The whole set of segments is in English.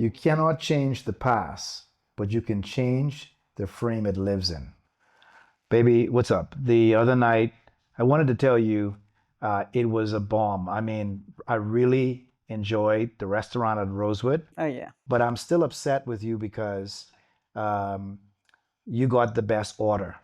You cannot change the past, but you can change the frame it lives in. Baby, what's up? The other night, I wanted to tell you, it was a bomb. I mean, I really enjoyed the restaurant at Rosewood, Oh yeah. but I'm still upset with you because um, you got the best order.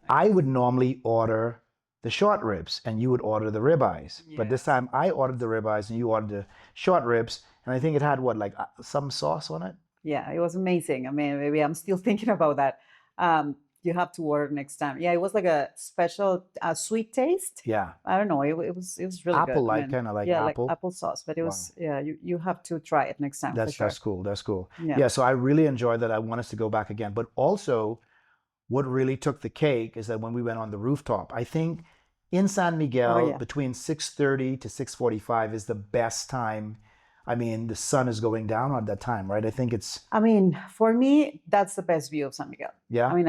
I would normally order the short ribs and you would order the ribeyes. But this Yes. time I ordered the ribeyes and you ordered the short ribs. And I think it had what, like some sauce on it? Yeah, it was amazing. I mean, maybe I'm still thinking about that. You have to order next time. Yeah, it was like a special sweet taste. Yeah. I don't know. It was really good. Apple I like, mean, kind of like yeah, like apple. applesauce. But it Wow. was yeah. You have to try it next time for That's sure. cool. That's cool. Yeah. Yeah, so I really enjoyed that. I want us to go back again. But also, what really took the cake is that when we went on the rooftop, I think in San Oh Miguel yeah. between 6:30 to 6:45 is the best time. I mean, the sun is going down at that time, right? I think it's I mean, for me, that's the best view of San Miguel. I yeah, mean,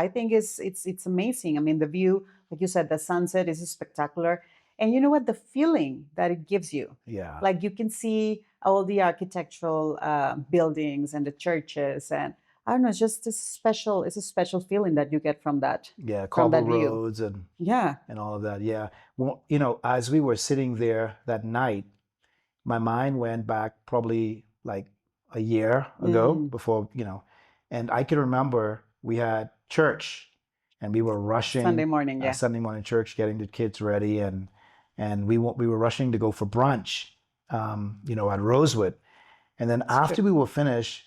I think it's amazing. I mean, the view, like you said, the sunset is spectacular, and you know what? The feeling that it gives you, yeah, like you can see all the architectural buildings and the churches, and I don't know, it's just this special. It's a special feeling that you get yeah, from cobble that view. roads Yeah. and all of that. Yeah. Well, as we were sitting there that night, my mind went back probably like a year ago Mm, before, and I can remember we had church and we were Sunday rushing morning. Yeah. Sunday morning church, getting the kids ready, and we were rushing to go for brunch, at Rosewood. And then It's true. after we were finished,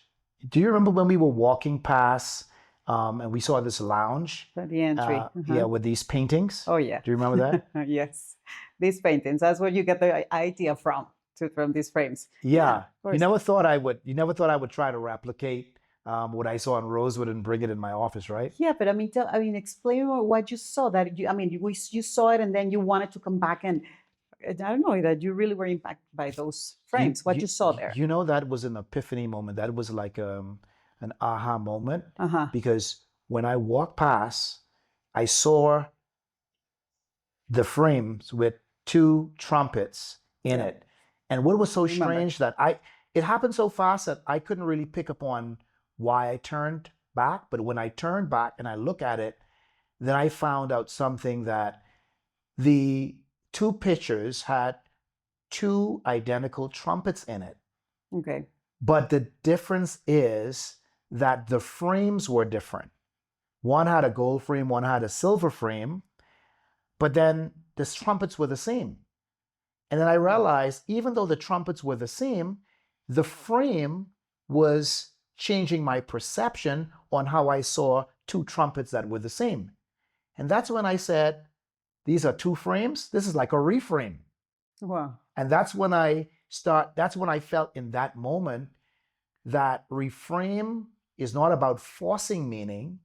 do you remember when we were walking past and we saw this lounge, For the entry. yeah, Uh-huh. with these paintings? Oh yeah. Do you remember that? Yes. These paintings. That's where you get the idea from these frames. Yeah, Yeah, of course. You never thought I would try to replicate what I saw in Rosewood and bring it in my office, right? Yeah, but I mean, explain more what you saw that I mean, you saw it and then you wanted to come back and I don't know that you really were impacted by those You, frames. What you, you saw there. you know that was an epiphany moment. That was like an aha moment Uh-huh. because when I walked past, I saw the frames with two trumpets in Yeah. it. And what was so I remember. strange that it happened so fast that I couldn't really pick up on why I turned back. But when I turned back and I look at it, then I found out something that the two pictures had two identical trumpets in it. Okay. But the difference is that the frames were different. One had a gold frame, one had a silver frame, but then the trumpets were the same. And then I realized even though the trumpets were the same, the frame was changing my perception on how I saw two trumpets that were the same. And that's when I said, these are two frames. This is like a reframe. Wow. And that's when I felt in that moment that reframe is not about forcing meaning,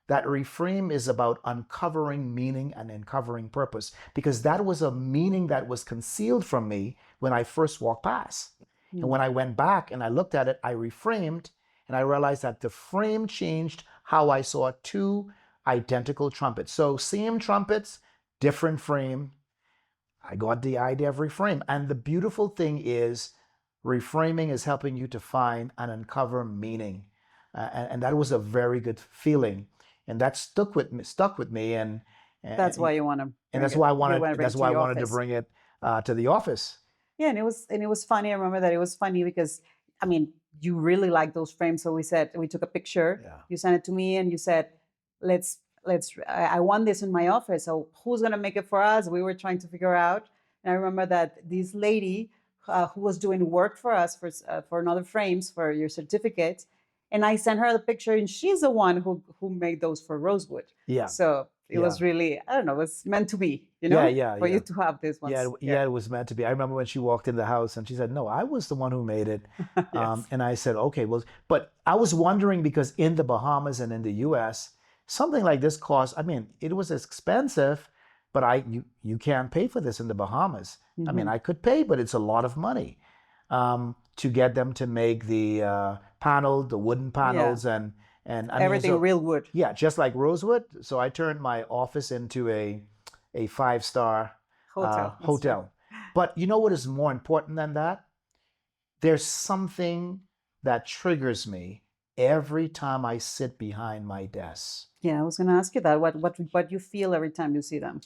that reframe is about uncovering meaning and uncovering purpose, because that was a meaning that was concealed from me when I first walked past. And Mm. when I went back and I looked at it, I reframed and I realized that the frame changed how I saw two identical trumpets. So same trumpets, different frame. I got the idea of reframe. And the beautiful thing is reframing is helping you to find and uncover meaning. And that was a very good feeling. And that stuck with me. That's And, why you want to and bring that's it. why I You wanted, want to bring that's it to why I the wanted to office. bring it to the office. Yeah, and it was funny. I remember that it was funny because I mean, you really like those frames. So we took a picture. Yeah. You sent it to me, and you said, "Let's. I want this in my office. So who's gonna make it for us?" We were trying to figure out, and I remember that this lady who was doing work for us for another frames for your certificate, and I sent her the picture, and she's the one who made those for Rosewood. Yeah. So it Yeah. was really I don't know. It was meant to be, Yeah. Yeah. for you Yeah. to have these Yeah, ones. Yeah. yeah, it was meant to be. I remember when she walked in the house and she said, "No, I was the one who made it." Yes. And I said, "Okay, well," but I was wondering because in the Bahamas and in the U.S., something like this cost. I mean, it was expensive, but you can't pay for this in the Bahamas. I mean, Mhm. I could pay, but it's a lot of money to get them to make the the wooden Yeah. panels, and I mean, Everything so real wood. yeah, just like Rosewood. So I turned my office into a five-star Hotel. That's right. hotel. But you know what is more important than that? There's something that triggers me every time I sit behind my desk. Yeah, I was going to ask you that. What you feel every time you see them?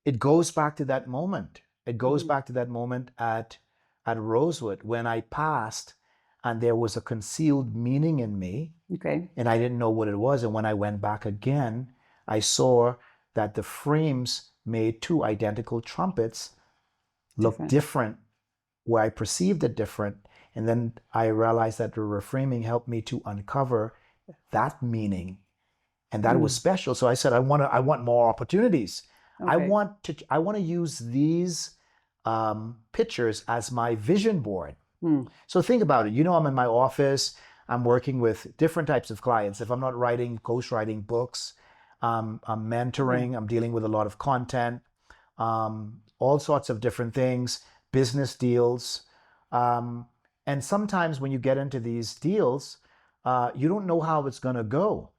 It goes back to that moment. It goes Mhm. back to that moment at Rosewood when I passed and there was a concealed meaning in me Okay. and I didn't know what it was. And when I went back again, I saw that the frames made two identical trumpets look Different. different where I perceived it different. And then I realized that the reframing helped me to uncover that meaning. And that was special. So I said, I want more opportunities. Okay. I want to use these pictures as my vision board. So think about it. You know, I'm in my office. I'm working with different types of clients. If I'm not writing, ghostwriting books, I'm mentoring. I'm dealing with a lot of content, all sorts of different things, business deals. And sometimes when you get into these deals, you don't know how it's going to go.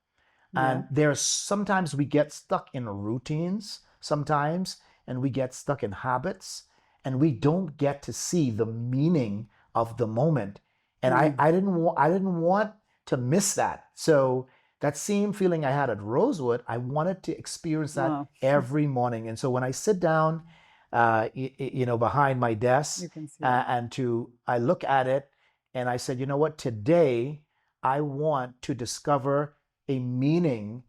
Yeah. And there's sometimes we get stuck in routines sometimes, and we get stuck in habits, and we don't get to see the meaning of the moment. And I didn't want to miss that. So that same feeling I had at Rosewood, I wanted to experience that Wow. every morning. And so when I sit down, behind my desk, You can see it. and I look at it, and I said, you know what, today I want to discover a meaning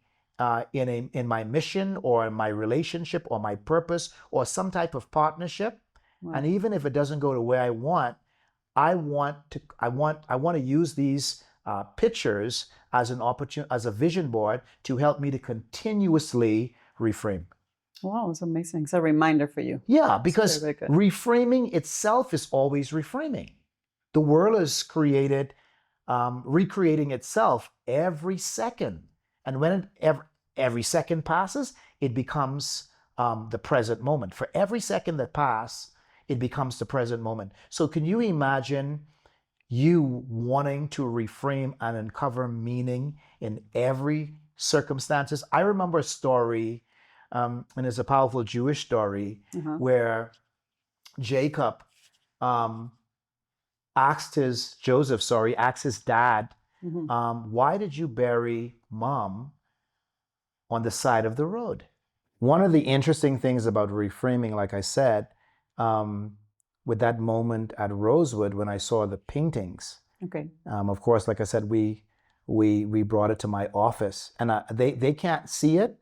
in my mission or in my relationship or my purpose or some type of partnership. Wow. And even if it doesn't go the way I want to use these pictures as an opportunity, as a vision board to help me to continuously reframe. Wow, it's amazing. It's a reminder for you. Yeah, It's because very, very good. reframing itself is always reframing. The world is created, recreating itself every second. And when every second passes, it becomes the present moment. For every second that passes, it becomes the present moment. So can you imagine you wanting to reframe and uncover meaning in every circumstances? I remember a story, and it's a powerful Jewish story, where Jacob um, asked his dad, why did you bury mom on the side of the road? One of the interesting things about reframing, like I said, with that moment at Rosewood when I saw the paintings, Okay. of course, like I said, we brought it to my office, and they can't see it,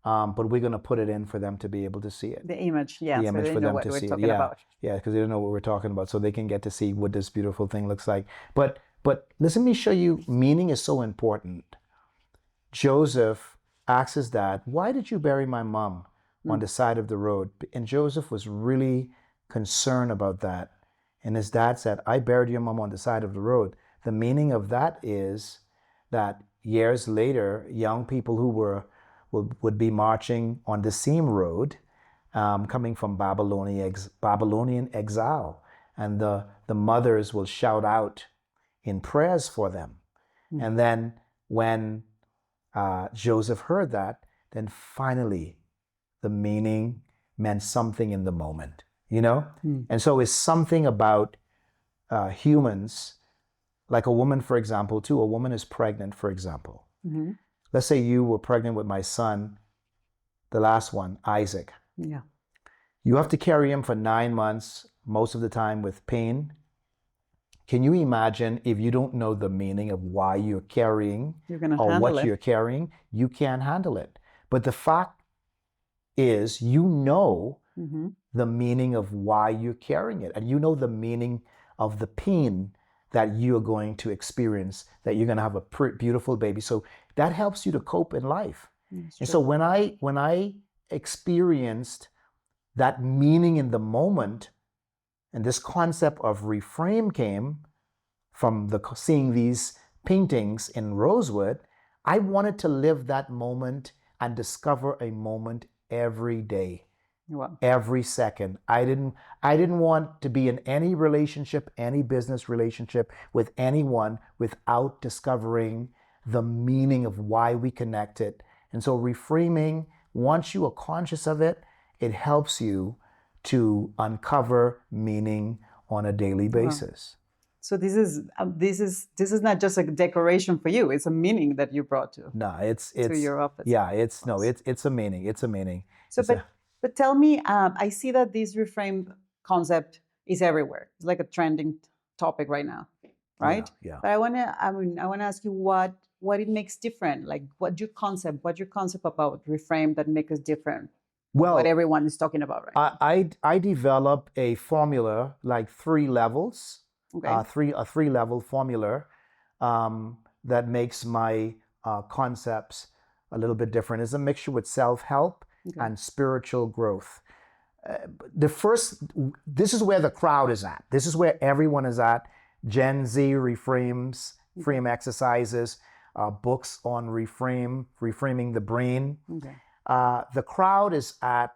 but we're going to put it in for them to be able to see it. The image, yeah. The So image they for know them what to we're see it. talking Yeah, about. yeah, because they don't know what we're talking about, so they can get to see what this beautiful thing looks like. But let me show you. Meaning is so important. Joseph asks his dad, "Why did you bury my mom on the side of the road?" And Joseph was really concerned about that. And his dad said, "I buried your mom on the side of the road." The meaning of that is that years later, young people who would be marching on the same road, coming from Babylonian exile, and the mothers will shout out in prayers for them. And then when Joseph heard that, then finally the meaning meant something in the moment, you know? And so it's something about humans, like a woman, for example, too. A woman is pregnant, for example. Let's say you were pregnant with my son, the last one, Isaac. Yeah. You have to carry him for 9 months, most of the time with pain. Can you imagine if you don't know the meaning of why you're carrying You're going to or handle what it. you're carrying? You can't handle it. But the fact is, you know the meaning of why you're carrying it, and you know the meaning of the pain that you're going to experience, that you're going to have a beautiful baby. So that helps you to cope in life. That's And true. so when I experienced that meaning in the moment, and this concept of reframe came from seeing these paintings in Rosewood, I wanted to live that moment and discover a moment every day, Wow. every second. I didn't want to be in any relationship, any business relationship with anyone without discovering the meaning of why we connected. And so reframing, once you are conscious of it, it helps you to uncover meaning on a daily basis. So this is not just a decoration for you. It's a meaning that you brought to No, it's your office. yeah, it's a meaning. It's a meaning. So, It's a, but tell me, I see that this reframe concept is everywhere. It's like a trending topic right now, right? yeah. But I wanna ask you what it makes different. Like, what's your concept about reframe that makes us different? What Well, everyone is talking about right now. I developed a formula, like 3 levels, Okay. a 3 level formula that makes my concepts a little bit different. It's a mixture with self-help Okay. and spiritual growth. This is where the crowd is at. This is where everyone is at. Gen Z reframes, frame exercises, books on reframing the brain. Okay. The crowd is at,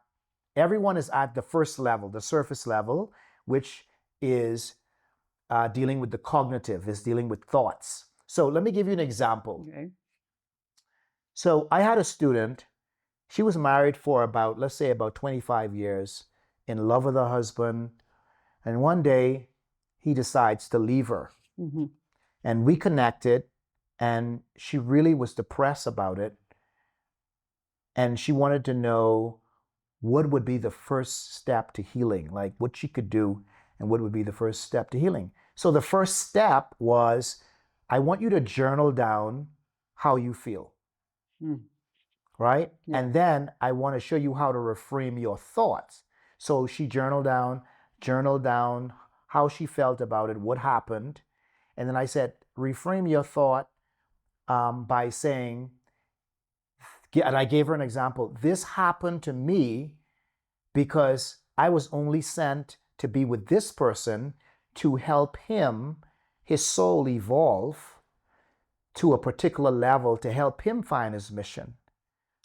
everyone is at the first level, the surface level, which is dealing with the cognitive, is dealing with thoughts. So let me give you an example. Okay. So I had a student, she was married for about, let's say about 25 years, in love with her husband, and one day he decides to leave her. Mm-hmm. And we connected, and she really was depressed about it. And she wanted to know what would be the first step to healing, like what she could do and what would be the first step to healing. So the first step was, I want you to journal down how you feel, right? Yeah. And then I want to show you how to reframe your thoughts. So she journaled down how she felt about it, what happened. And then I said, reframe your thought by saying, and I gave her an example. This happened to me because I was only sent to be with this person to help him, his soul evolve to a particular level to help him find his mission.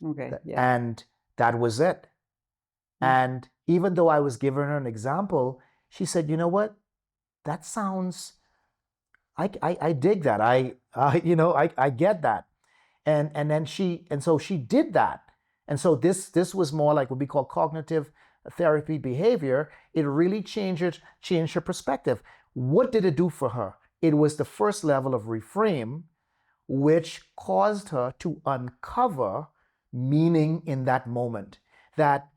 Okay. Yeah. And that was it. And even though I was giving her an example, she said, you know what? That sounds, I dig that. I get that. And so she did that. And so this was more like what we call cognitive therapy behavior. It really changed her perspective. What did it do for her? It was the first level of reframe, which caused her to uncover meaning in that moment. That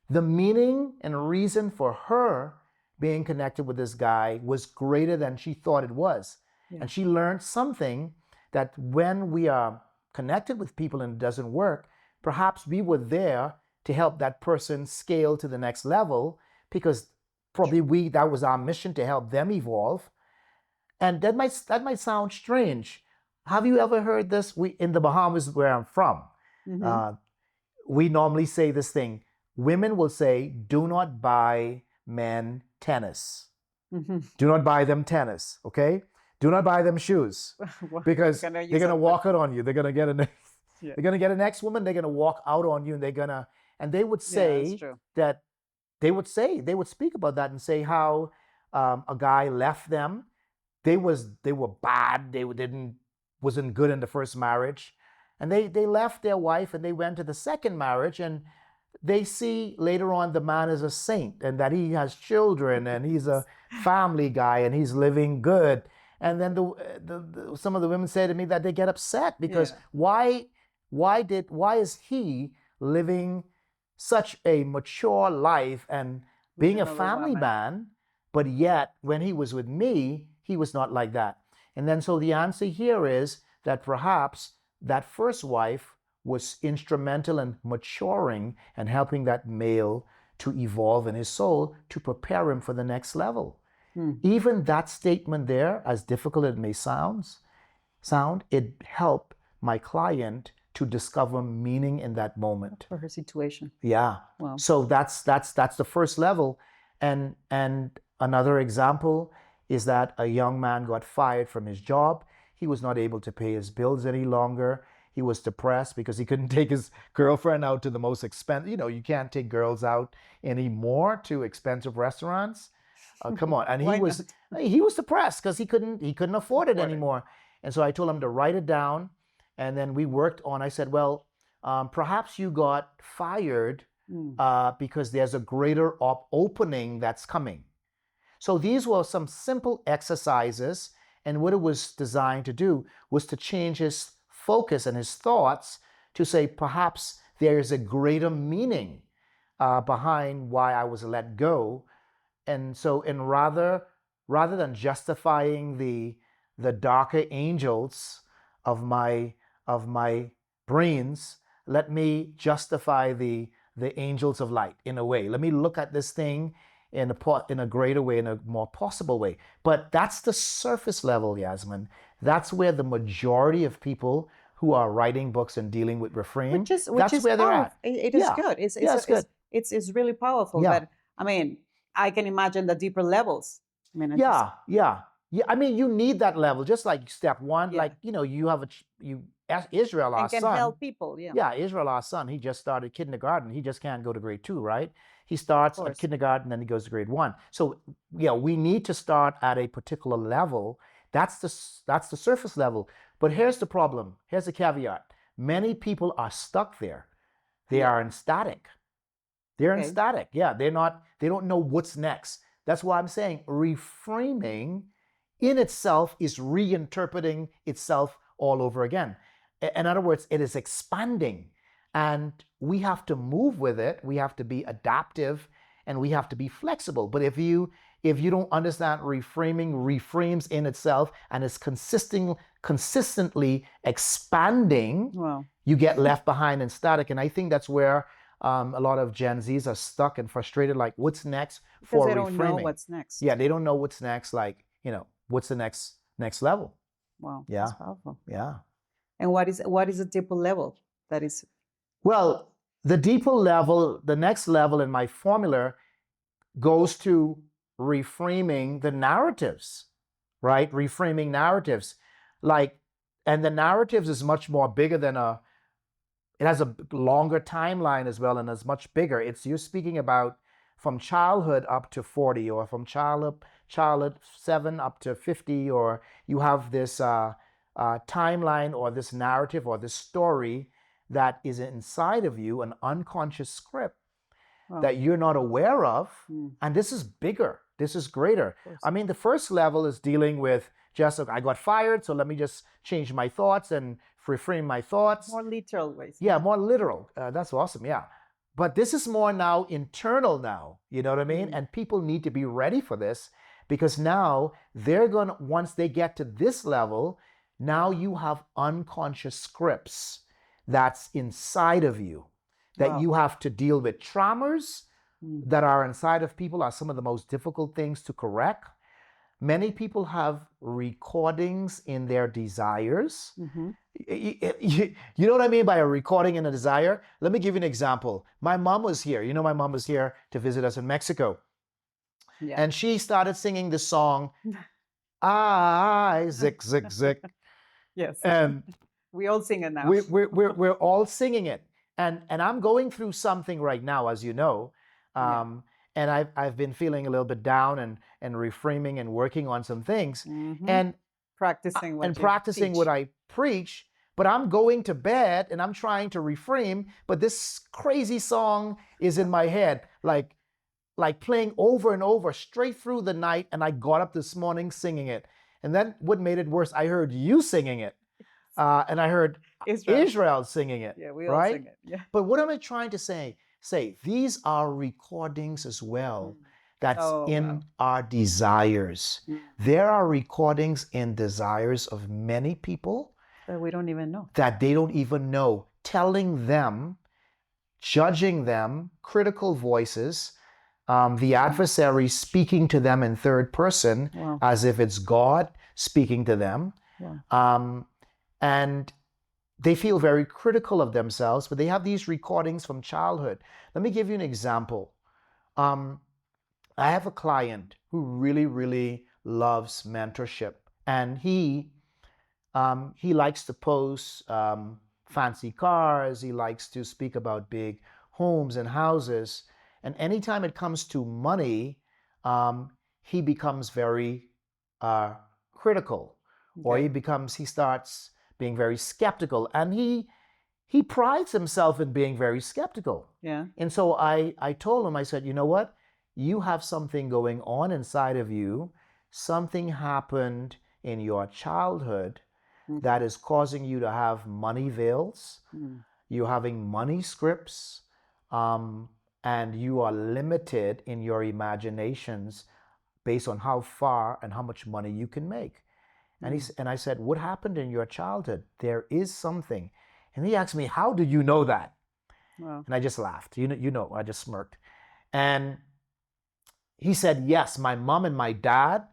the meaning and reason for her being connected with this guy was greater than she thought it was. Yeah. And she learned something, that when we are connected with people and it doesn't work, perhaps we were there to help that person scale to the next level, because probably that was our mission, to help them evolve. And that might sound strange. Have you ever heard this? In the Bahamas, where I'm from, we normally say this thing. Women will say, do not buy men tennis. Do not buy them tennis, okay? Do not buy them shoes, because they're gonna walk out on you. They're gonna get they're gonna get an ex-woman. They're gonna walk out on you, and they would say that they would speak about that and say how a guy left them. They were bad. They wasn't good in the first marriage, and they left their wife and they went to the second marriage, and they see later on the man is a saint and that he has children and he's a family guy and he's living good. And then some of the women say to me that they get upset because why is he living such a mature life and being a family man, but yet when he was with me, he was not like that. And then so the answer here is that perhaps that first wife was instrumental in maturing and helping that male to evolve in his soul to prepare him for the next level. Even that statement there, as difficult as it may sound, it helped my client to discover meaning in that moment. For her situation. Yeah. Wow. So that's the first level. And another example is that a young man got fired from his job. He was not able to pay his bills any longer. He was depressed because he couldn't take his girlfriend out to the most expensive, you can't take girls out anymore to expensive restaurants. Come on. And he was depressed because he couldn't afford it anymore. And so I told him to write it down. And then we worked on, I said, well, perhaps you got fired because there's a greater opening that's coming. So these were some simple exercises, and what it was designed to do was to change his focus and his thoughts to say, perhaps there is a greater meaning behind why I was let go. And so, rather than justifying the darker angels of my brains, let me justify the angels of light in a way. Let me look at this thing in a greater way, in a more possible way. But that's the surface level, Yazmin. That's where the majority of people who are writing books and dealing with Reframe, that's where they're at. It is good. It's good. It's really powerful. Yeah. But I mean, I can imagine the deeper levels. I mean, Yeah. I mean, you need that level, just like step one. Yeah. Like, you have Israel, our and can son. help people. Yeah. Yeah, Israel, our son, he just started kindergarten. He just can't go to grade 2, right? He starts at kindergarten, then he goes to grade 1. So, yeah, we need to start at a particular level. That's the surface level. But here's the problem. Here's the caveat. Many people are stuck there. They are in static. They're in static. Yeah, they don't know what's next. That's why I'm saying reframing in itself is reinterpreting itself all over again. In other words, it is expanding, and we have to move with it. We have to be adaptive, and we have to be flexible. But if you don't understand reframing reframes in itself and is consistently expanding, you get left behind and static. And I think that's where a lot of Gen Zs are stuck and frustrated, like, what's next for reframing? Because they don't know what's next. Yeah, they don't know what's next. Like, what's the next level? Wow, yeah, that's powerful. Yeah. And what is a deeper level? That is. Well, the deeper level, the next level in my formula goes to reframing the narratives, right? Reframing narratives, and the narratives is much more bigger than it has a longer timeline as well, and is much bigger. You're speaking about from childhood up to 40, or from childhood 7 up to 50, or you have this timeline, or this narrative, or this story that is inside of you, an unconscious script that you're not aware of. And this is bigger. This is greater. I mean, the first level is dealing with just, I got fired, so let me just change my thoughts and reframe my thoughts. More literal ways. Yeah, more literal. That's awesome. Yeah. But this is more now internal now. You know what I mean? And people need to be ready for this, because now once they get to this level, now you have unconscious scripts that's inside of you that you have to deal with. Traumas that are inside of people are some of the most difficult things to correct. Many people have recordings in their desires. You know what I mean by a recording in a desire? Let me give you an example. My mom was here. My mom was here to visit us in Mexico. Yeah. And she started singing the song, I, zick, zick, zick. Yes. And we all sing it now. We're all singing it. And I'm going through something right now, as you know. And I've been feeling a little bit down and reframing and working on some things. And practicing what I preach. But I'm going to bed and I'm trying to reframe, but this crazy song is in my head, like playing over and over straight through the night. And I got up this morning singing it. And then what made it worse, I heard you singing it. And I heard Israel singing it. Yeah, we all sing it. Yeah. But what am I trying to say? These are recordings as well. That's in our desires. There are recordings in desires of many people that we don't even know. That they don't even know. Telling them, judging them, critical voices, the adversary speaking to them in third person as if it's God speaking to them. And they feel very critical of themselves, but they have these recordings from childhood. Let me give you an example. I have a client who really, really loves mentorship, and he likes to post fancy cars. He likes to speak about big homes and houses. And anytime it comes to money, he becomes very critical, or he starts being very skeptical, and he prides himself in being very skeptical. Yeah. And so I told him, I said, you know what? you have something going on inside of you. Something happened in your childhood that is causing you to have money veils. You're having money scripts, and you are limited in your imaginations based on how far and how much money you can make. And I said, what happened in your childhood? There is something. And he asked me, how do you know that? Wow. And I just laughed. I just smirked. And he said, yes, my mom and my dad,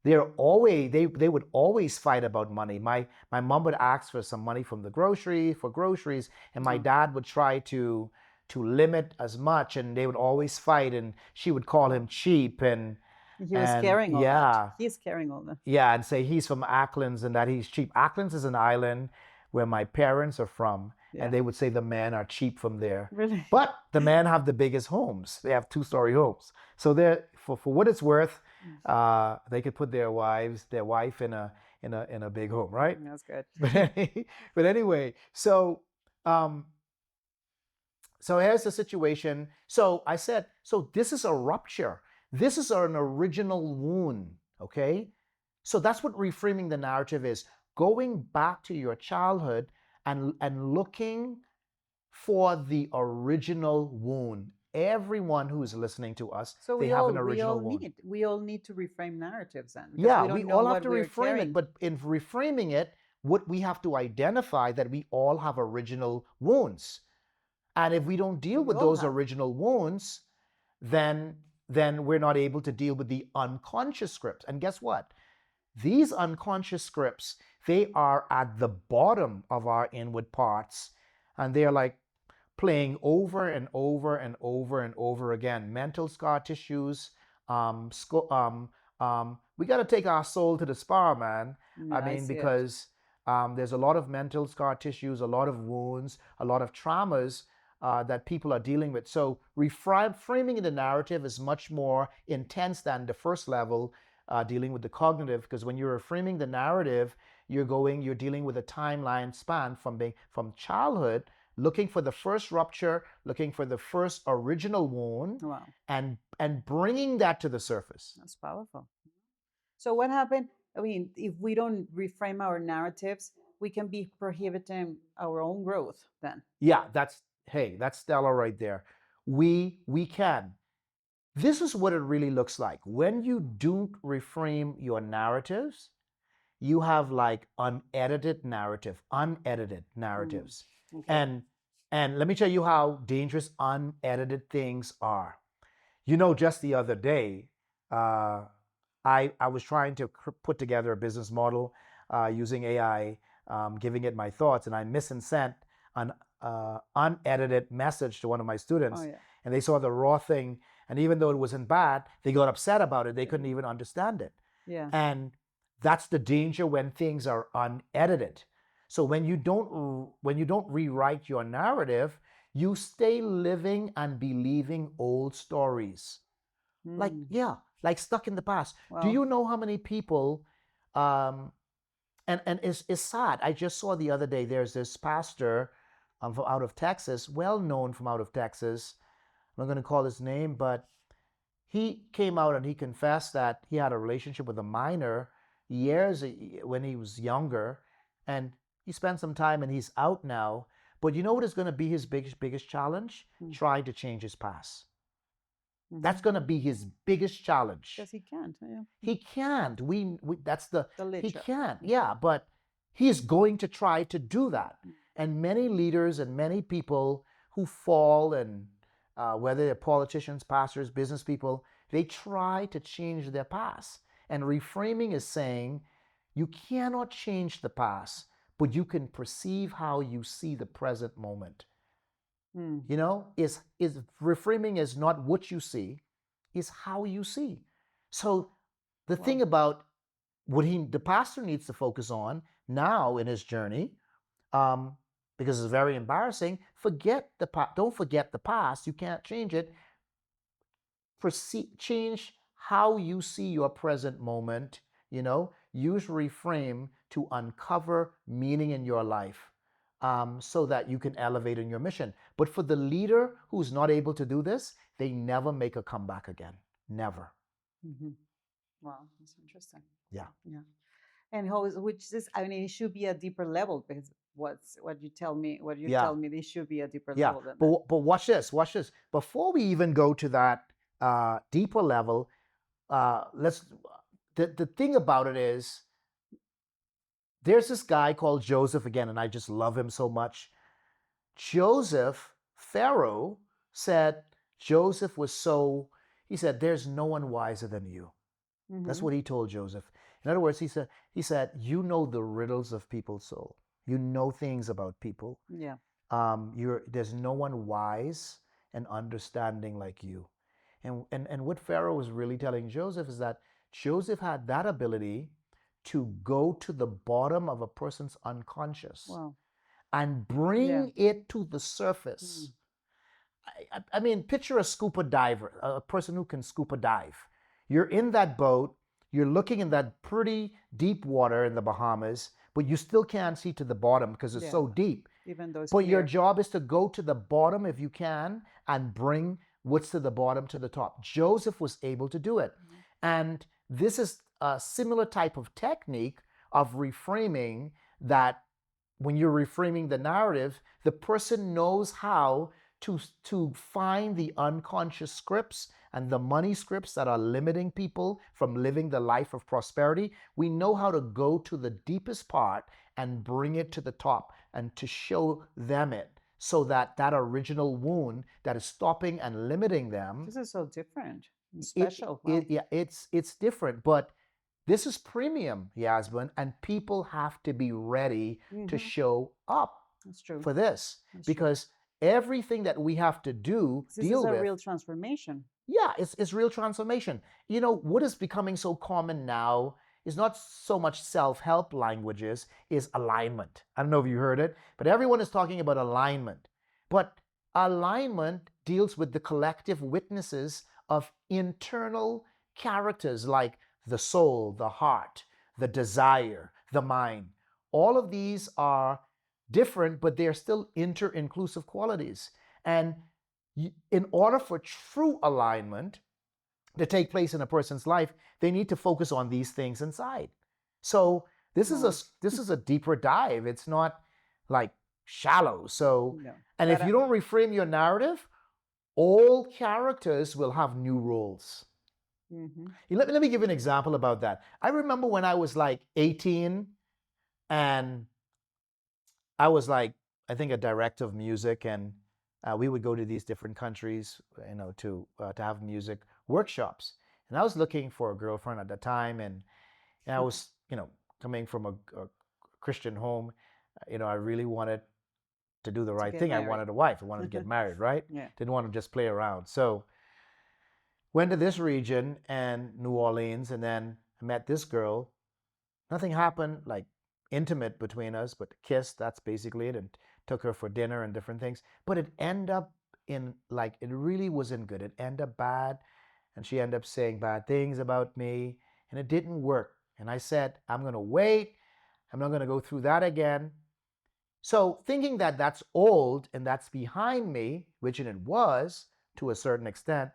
they would always fight about money. My mom would ask for some money from the groceries, and my dad would try to limit as much, and they would always fight, and she would call him cheap, and He was carrying all that. yeah, He's carrying all that. yeah, and say he's from Acklands and that he's cheap. Acklands is an island where my parents are from, Yeah. and they would say the men are cheap from there. Really? But the men have the biggest homes. They have two-story homes. So they're for what it's worth, they could put their wife in a big home, right? That's good. But anyway, um, so here's the situation. So I said, so this is a rupture. This is an original wound, okay? So that's what reframing the narrative is. Going back to your childhood and looking for the original wound. Everyone who is listening to us, So they have an original wound. we all need to reframe narratives then. Yeah, we don't we know all have what to we're reframe carrying. it, but in reframing it, what we have to identify that we all have original wounds. And if we don't deal We with all those have. original wounds, then we're not able to deal with the unconscious scripts. And guess what? These unconscious scripts, they are at the bottom of our inward parts, and they're like playing over and over and over and over again. Mental scar tissues. We got to take our soul to the spa, man. Yeah, I mean, see it. because there's a lot of mental scar tissues, a lot of wounds, a lot of traumas that people are dealing with. So reframing the narrative is much more intense than the first level, dealing with the cognitive, because when you're reframing the narrative, you're dealing with a timeline span from childhood, looking for the first rupture, looking for the first original wound, Wow, and bringing that to the surface. that's powerful. So what happened? I mean, if we don't reframe our narratives, we can be prohibiting our own growth then. Yeah, that's Stella right there. We can. This is what it really looks like. When you don't reframe your narratives, you have like unedited narratives. Okay. And let me tell you how dangerous unedited things are. Just the other day, uh, I was trying to put together a business model using AI, giving it my thoughts, and I sent an unedited message to one of my students, Oh yeah. and they saw the raw thing, and even though it wasn't bad, they got upset about it. They couldn't even understand it. Yeah. And that's the danger when things are unedited. So when you don't rewrite your narrative, you stay living and believing old stories. Like, yeah, like stuck in the past. Do Wow. you know how many people and it's sad. I just saw the other day there's this pastor from out of Texas, well known from out of Texas. I'm not going to call his name, but he came out and he confessed that he had a relationship with a minor years when he was younger, and he spent some time and he's out now. But you know what is going to be his biggest challenge? Trying to change his past. That's going to be his biggest challenge. Because he can't. Yeah. He can't. That's The he leader. can't. Yeah, but he's going to try to do that. And many leaders and many people who fall, and whether they're politicians, pastors, business people, they try to change their past. And reframing is saying you cannot change the past, but you can perceive how you see the present moment. Is reframing is not what you see, is how you see. So the thing about what the pastor needs to focus on now in his journey, because it's very embarrassing. Don't forget the past. You can't change it. Change how you see your present moment. Use reframe to uncover meaning in your life, so that you can elevate in your mission. But for the leader who's not able to do this, they never make a comeback again. Never. Mm-hmm. Wow, that's interesting. Yeah. Yeah. And which is, I mean, it should be a deeper level because what you tell me, Yeah. this should be a deeper Yeah. level than that. But watch this. Watch this. Before we even go to that deeper level, let's. The thing about it is, there's this guy called Joseph again, and I just love him so much. Joseph, Pharaoh said Joseph was so. He said, "There's no one wiser than you." That's Mm-hmm. what he told Joseph. In other words, he said, you know the riddles of people's soul. You know things about people. Yeah. There's no one wise and understanding like you. And what Pharaoh was really telling Joseph is that Joseph had that ability to go to the bottom of a person's unconscious Wow. and Yeah. bring it to the surface. I mean, picture a scuba diver, a person who can scuba dive. You're in that boat, you're looking in that pretty deep water in the Bahamas, but you still can't see to the bottom because it's Yeah. so deep. Even though it's But your clear. job is to go to the bottom if you can and bring what's to the bottom to the top. Joseph was able to do it. And this is a similar type of technique of reframing that when you're reframing the narrative, the person knows how to find the unconscious scripts and the money scripts that are limiting people from living the life of prosperity. We know how to go to the deepest part and bring it to the top and to show them it so that that original wound that is stopping and limiting them. This is so different and special. Yeah, it's different, but this is premium, Yazmin, and people have to be ready to show up That's true. for this That's true. because everything that we have to do, This deal is a with, real transformation. yeah, it's real transformation. You know, what is becoming so common now is not so much self-help languages, is alignment. I don't know if you heard it, but everyone is talking about alignment. But alignment deals with the collective witnesses of internal characters like the soul, the heart, the desire, the mind. All of these are different, but they're still inter-inclusive qualities. And in order for true alignment to take place in a person's life, they need to focus on these things inside. So this is a deeper dive. It's not like shallow. So, No. and if you don't reframe your narrative, all characters will have new roles. Let me give you an example about that. I remember when I was like 18 and I was like, I think, a director of music, and we would go to these different countries, to have music workshops. And I was looking for a girlfriend at the time, and I was, coming from a Christian home. I really wanted to do the right thing. I wanted a wife. I wanted to get married, right? Yeah. Didn't want to just play around. So went to this region and New Orleans, and then I met this girl. Nothing happened like intimate between us, but kissed, that's basically it, and took her for dinner and different things. But it ended up in like, it really wasn't good. It ended up bad, and she ended up saying bad things about me, and it didn't work. And I said, I'm going to wait. I'm not going to go through that again. So thinking that that's old and that's behind me, which it was to a certain extent,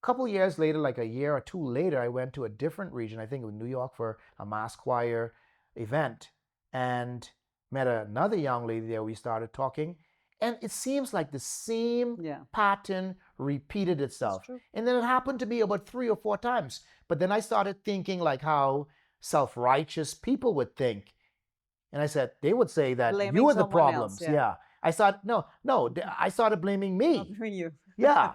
a couple years later, like a year or two later, I went to a different region, I think it was New York, for a mass choir event, and met another young lady there. We started talking, and it seems like the same pattern repeated itself. And then it happened to me about 3 or 4 times. But then I started thinking like how self-righteous people would think. And I said, they would say that Blaming you are the someone problems. else, yeah. I thought, no, I started blaming me. Not blaming you. Yeah.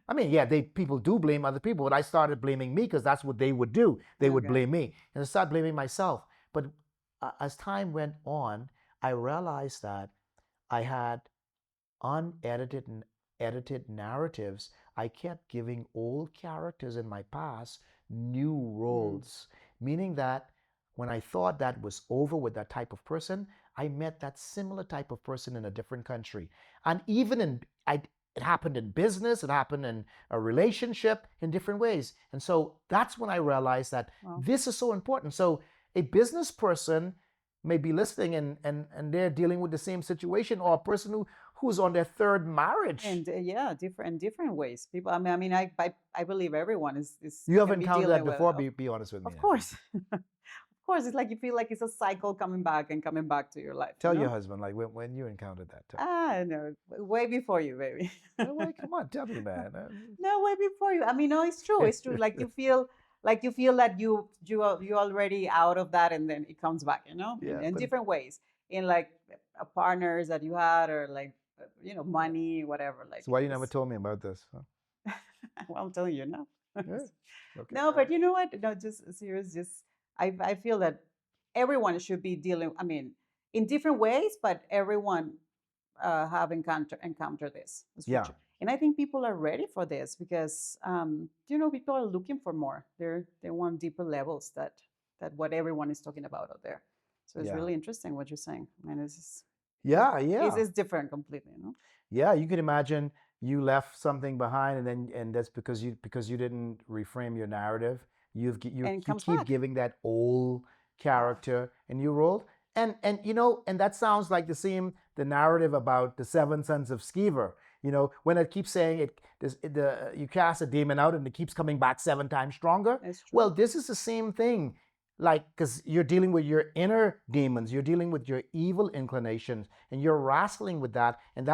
I mean, yeah, people do blame other people, but I started blaming me because that's what they would do. They would blame me. And I started blaming myself. But as time went on, I realized that I had unedited and edited narratives. I kept giving old characters in my past new roles, meaning that when I thought that was over with that type of person, I met that similar type of person in a different country. And even it happened in business, it happened in a relationship in different ways. And so that's when I realized that this is so important. So a business person may be listening and they're dealing with the same situation, or a person who's on their third marriage. And yeah, different ways. People. I mean, I believe everyone is You have can be encountered that dealing with before? it. Be honest with me Of now. course. Of course, it's like you feel like it's a cycle coming back to your life. Tell you know? your husband, like when you encountered that. No, way before you, baby. No, wait, come on, tell me, man. No, way before you. I mean, no, it's true. It's true. Like you feel that you already out of that, and then it comes back. Yeah, in but different ways, in like partners that you had, or like money, whatever. Like, so why you never told me about this? Huh? well, I'm telling you now. Yeah. Okay. No, but you know what? No, just serious. Just I feel that everyone should be dealing. I mean, in different ways, but everyone have encountered this. That's for Yeah. sure. And I think people are ready for this because people are looking for more. They want deeper levels that what everyone is talking about out there. So it's Yeah. really interesting what you're saying. I mean, Yeah, it's different completely. Yeah, you could imagine you left something behind, and that's because you didn't reframe your narrative. You comes keep back. giving that old character a new role, and that sounds like the narrative about the seven sons of Sceva. When it keeps saying you cast a demon out and it keeps coming back 7 times stronger. It's true. Well, this is the same thing. Like, because you're dealing with your inner demons, you're dealing with your evil inclinations, and you're wrestling with that, and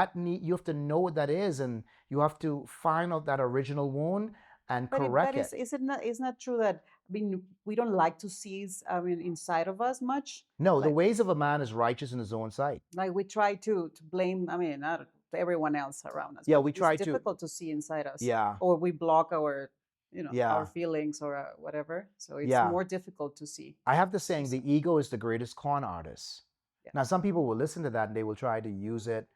you have to know what that is, and you have to find out that original wound and correct it. Is it not? It's not true that we don't like to see inside of us much. No, the ways of a man is righteous in his own sight. Like we try to blame. Not everyone else around us. Yeah, we try to. It's difficult to see inside us. Yeah. Or we block our Yeah. our feelings or whatever. So it's Yeah. more difficult to see. I have the saying, the ego is the greatest con artist. Yeah. Now, some people will listen to that and they will try to use it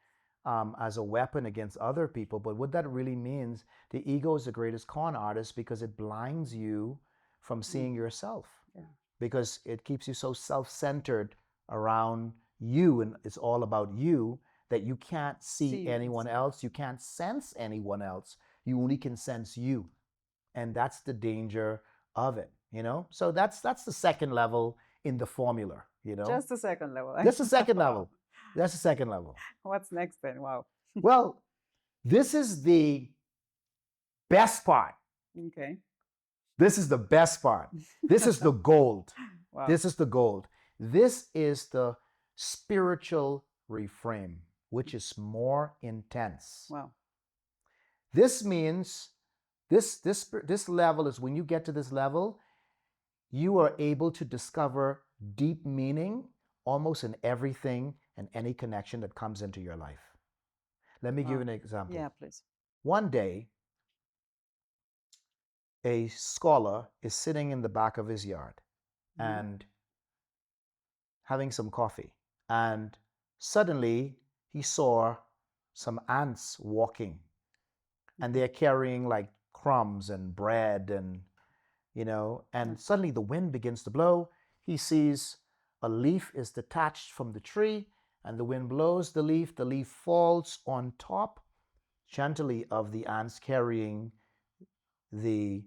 as a weapon against other people. But what that really means, the ego is the greatest con artist because it blinds you from seeing yourself. Yeah. Because it keeps you so self-centered around you, and it's all about you, that you can't see anyone else. You can't sense anyone else. You only can sense you. And that's the danger of it, So that's the second level in the formula, Just the second level. That's the second level. That's the second level. What's next then? Wow. Well, this is the best part. Okay. This is the best part. This is the gold. Wow. This is the gold. This is the spiritual reframe, which is more intense. Wow. This means this level is, when you get to this level, you are able to discover deep meaning almost in everything and any connection that comes into your life. Let me give you an example. Yeah, please. One day, a scholar is sitting in the back of his yard and having some coffee. And suddenly he saw some ants walking, and they're carrying like crumbs and bread and suddenly the wind begins to blow. He sees a leaf is detached from the tree, and the wind blows the leaf falls on top gently of the ants carrying the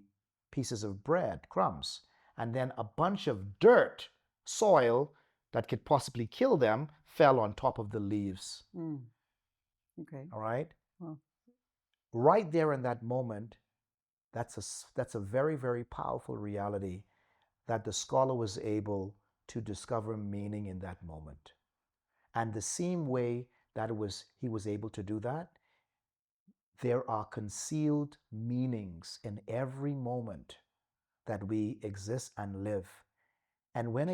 pieces of bread, crumbs, and then a bunch of dirt, soil that could possibly kill them fell on top of the leaves. Okay. All right? Wow. Right there in that moment, that's a very, very powerful reality that the scholar was able to discover meaning in that moment. And the same way that he was able to do that, there are concealed meanings in every moment that we exist and live. And when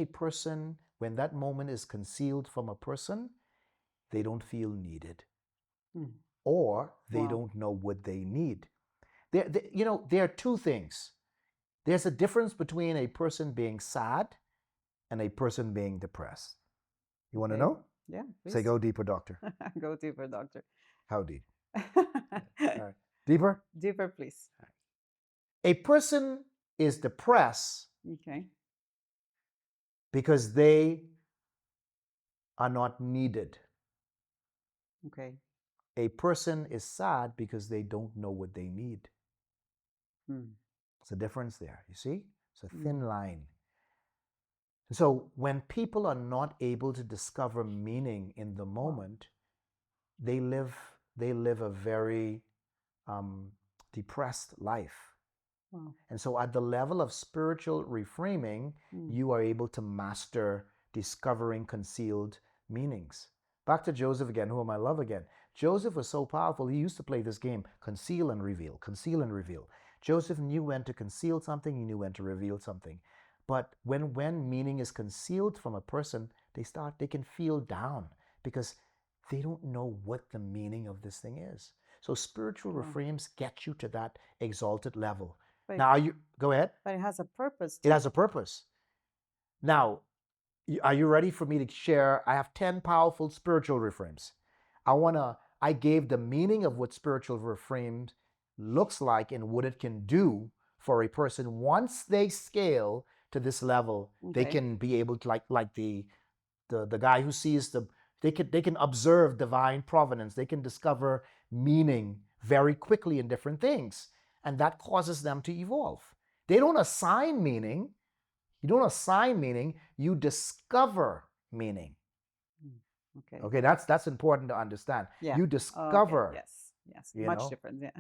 that moment is concealed from a person, they don't feel needed. Or they don't know what they need. There are two things. There's a difference between a person being sad and a person being depressed. You want to know? Yeah. Please. Say, go deeper, doctor. Go deeper, doctor. How deep? All right. Deeper? Deeper, please. A person is depressed because they are not needed. Okay. A person is sad because they don't know what they need. There's a difference there, you see? It's a thin line. So when people are not able to discover meaning in the moment, they live a very depressed life. Wow. And so at the level of spiritual reframing, you are able to master discovering concealed meanings. Back to Joseph again, whom I love again. Joseph was so powerful, he used to play this game, conceal and reveal, conceal and reveal. Joseph knew when to conceal something, he knew when to reveal something. But when meaning is concealed from a person, they can feel down because they don't know what the meaning of this thing is. So spiritual reframes get you to that exalted level. But, Now, go ahead. but it has a purpose. It has a purpose. Now, are you ready for me to share? I have 10 powerful spiritual reframes. I gave the meaning of what spiritual reframes looks like and what it can do for a person. Once they scale to this level, they can be able to, like the guy who sees they can observe divine providence. They can discover meaning very quickly in different things. And that causes them to evolve. They don't assign meaning. You don't assign meaning, you discover meaning. Okay, that's important to understand. Yeah. You discover. Okay. Yes. Much different. Yeah.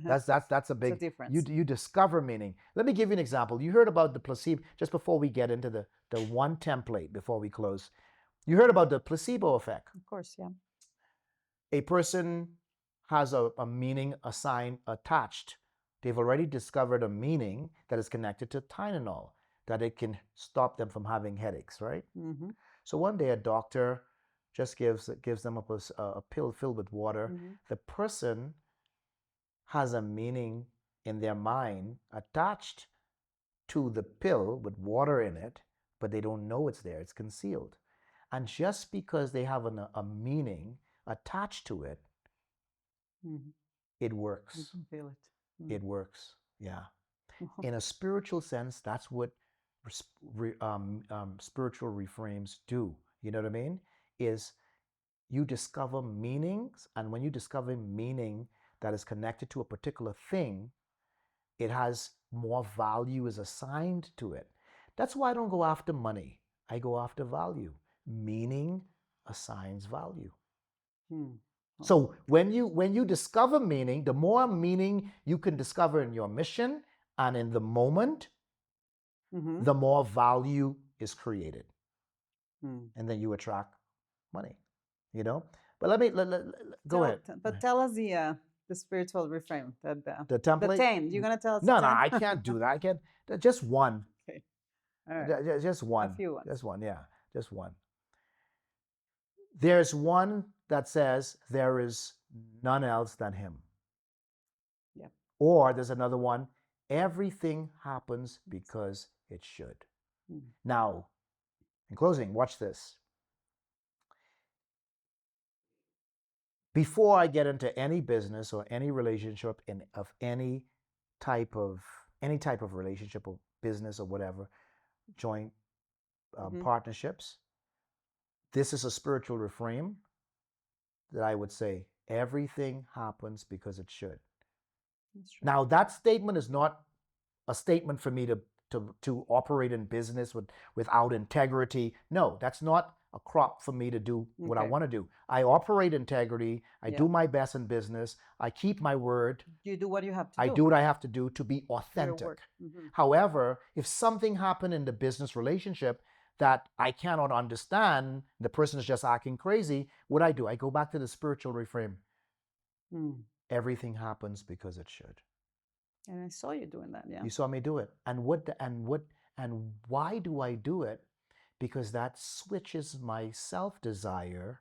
That's a big difference. You discover meaning. Let me give you an example. You heard about the placebo, just before we get into the one template before we close. You heard about the placebo effect. Of course, yeah. A person has a meaning assigned attached. They've already discovered a meaning that is connected to Tylenol, that it can stop them from having headaches, right? Mm-hmm. So one day a doctor just gives them a pill filled with water. Mm-hmm. The person has a meaning in their mind attached to the pill with water in it, but they don't know it's there. It's concealed. And just because they have a meaning attached to it, it works. You can feel it. It works. Yeah. In a spiritual sense, that's what spiritual reframes do. You know what I mean? Is you discover meanings, and when you discover meaning that is connected to a particular thing, it has more value is assigned to it. That's why I don't go after money. I go after value. Meaning assigns value. So when you discover meaning, the more meaning you can discover in your mission and in the moment, the more value is created. And then you attract money, you know? But go ahead. But tell us the spiritual reframe, the template. the 10. You're gonna tell us? No, the no, 10? I can't do that. I can't. Just one. Okay. All right. Just one. A few ones. Just one. Yeah, just one. There's one that says there is none else than him. Yeah. Or there's another one. Everything happens because it should. Now, in closing, watch this. Before I get into any business or any relationship of any type of relationship or business or whatever, joint partnerships, this is a spiritual reframe that I would say everything happens because it should. Now, that statement is not a statement for me to operate in business without integrity. No, that's not a crop for me to do what I want to do. I operate integrity. I do my best in business. I keep my word. You do what you have to do. I do what I have to do to be authentic. However, if something happened in the business relationship that I cannot understand, the person is just acting crazy, what I do? I go back to the spiritual reframe. Everything happens because it should. And I saw you doing that, yeah. You saw me do it. And why do I do it? Because that switches my self-desire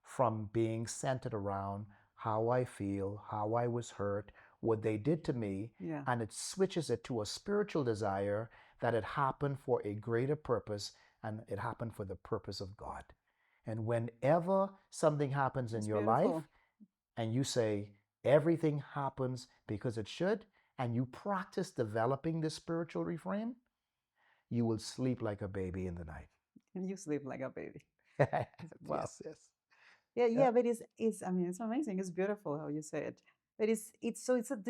from being centered around how I feel, how I was hurt, what they did to me, and it switches it to a spiritual desire that it happened for a greater purpose, and it happened for the purpose of God. And whenever something happens in your life and you say, everything happens because it should, and you practice developing this spiritual reframe, you will sleep like a baby in the night. And you sleep like a baby. Wow. Yes, yes. Yeah, but it's I mean, it's amazing. It's beautiful how you say it. But this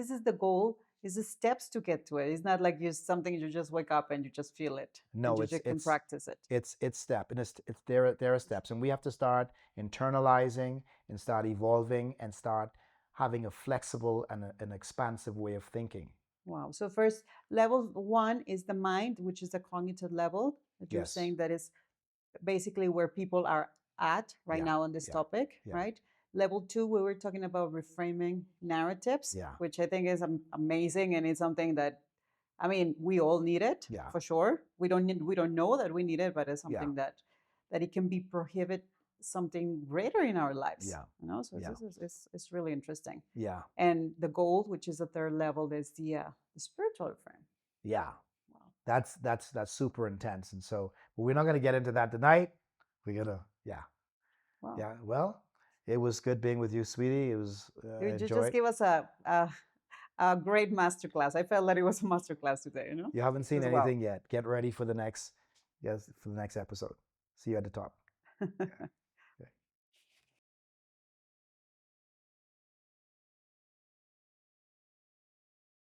is the goal. It's the steps to get to it. It's not like something you just wake up and you just feel it. No, you can practice it. It's step, and there are steps, and we have to start internalizing and start evolving and start having a flexible and an expansive way of thinking. Wow. So first, level 1 is the mind, which is the cognitive level that you're Yes. saying that is basically where people are at right now on this topic, right? Level 2, we were talking about reframing narratives, which I think is amazing, and it's something that, I mean, we all need it for sure. We don't know that we need it, but it's something that it can be prohibit something greater in our lives. You know, so it's really interesting. Yeah. And the goal, which is the third level, is the spiritual reframe. Yeah. Wow. That's super intense. And so, but we're not going to get into that tonight. We're gonna, Wow. yeah. Well, it was good being with you, sweetie. It was. You just give us a great masterclass. I felt that it was a masterclass today. You know. You haven't seen anything yet. Get ready for the next, for the next episode. See you at the top.